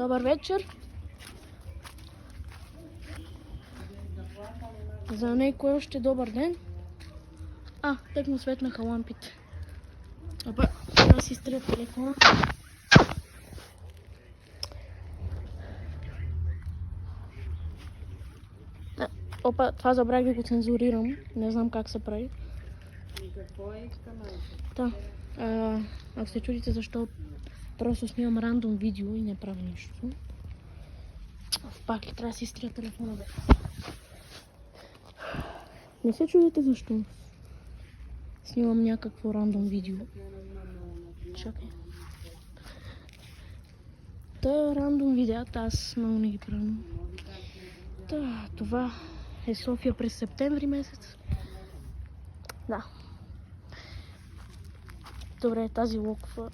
Добър вечер. За някой още добър ден. Так му светнаха лампите. Опа, трябва си изтрия телефона. Опа, това забравих да го цензурирам. Не знам как се прави. Какво е канал? Да. Ако се чудите защо просто снимам рандом видео и не правя нищо. Пак ли трябва да си изтрия телефона, бе? Не се чудите защо снимам някакво рандом видео. Чакай. Рандом видеята аз много не ги правя. Това е София през септември месец. Да. Добре, тази локва